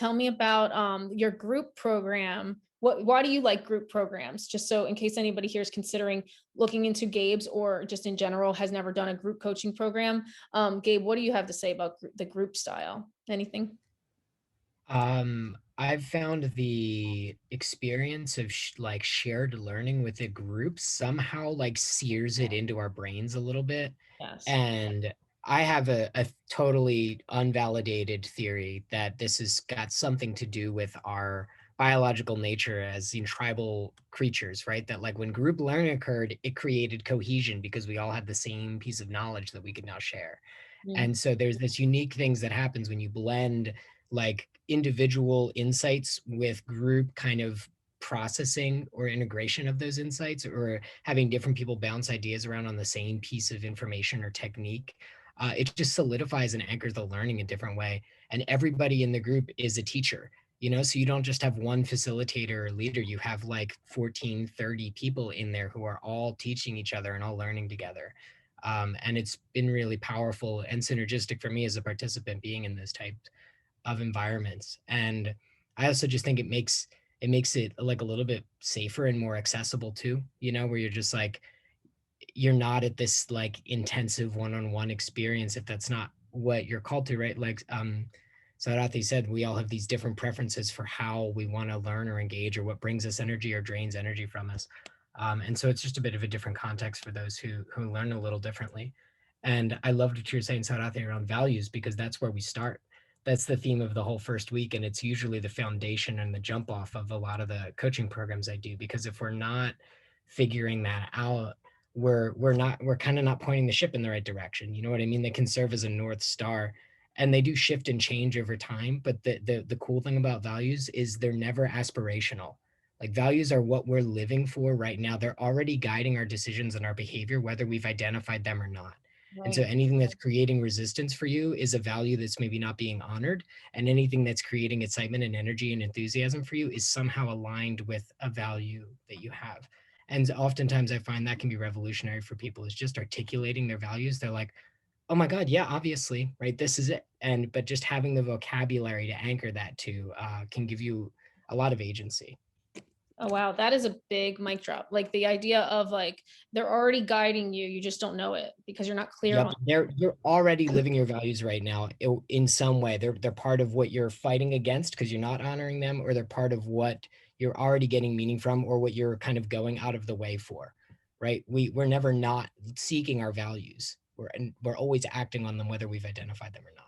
tell me about your group program. Why do you like group programs? Just so in case anybody here is considering looking into Gabe's or just in general has never done a group coaching program. Gabe, what do you have to say about the group style? Anything? I've found the experience of like shared learning with a group somehow like sears it into our brains a little bit. Yes. And I have a totally unvalidated theory that this has got something to do with our biological nature as in tribal creatures, right? That like when group learning occurred, it created cohesion because we all had the same piece of knowledge that we could now share. Mm. And so there's this unique things that happens when you blend like individual insights with group kind of processing or integration of those insights, or having different people bounce ideas around on the same piece of information or technique. It just solidifies and anchors the learning a different way. And everybody in the group is a teacher, so you don't just have one facilitator or leader, you have like 14, 30 people in there who are all teaching each other and all learning together. And it's been really powerful and synergistic for me as a participant being in this type of environments. And I also just think it makes it like a little bit safer and more accessible too, where you're just like you're not at this like intensive one-on-one experience if that's not what you're called to, right? Like Sarathi said, we all have these different preferences for how we want to learn or engage, or what brings us energy or drains energy from us. And so it's just a bit of a different context for those who learn a little differently. And I loved what you were saying, Sarathi, around values, because that's where we start. That's the theme of the whole first week. And it's usually the foundation and the jump off of a lot of the coaching programs I do. Because if we're not figuring that out, we're kind of not pointing the ship in the right direction. You know what I mean? They can serve as a North Star, and they do shift and change over time. But the cool thing about values is they're never aspirational. Like values are what we're living for right now. They're already guiding our decisions and our behavior, whether we've identified them or not. And so Right. anything that's creating resistance for you is a value that's maybe not being honored. And anything that's creating excitement and energy and enthusiasm for you is somehow aligned with a value that you have. And oftentimes I find that can be revolutionary for people, is just articulating their values. They're like, oh my God, yeah, obviously, right? This is it. But just having the vocabulary to anchor that to can give you a lot of agency. Oh wow, that is a big mic drop. Like the idea of like they're already guiding you, you just don't know it because you're not clear Yep, on. you're already living your values right now in some way. They're part of what you're fighting against because you're not honoring them, or they're part of what you're already getting meaning from, or what you're kind of going out of the way for, right? We're never not seeking our values. We're always acting on them, whether we've identified them or not.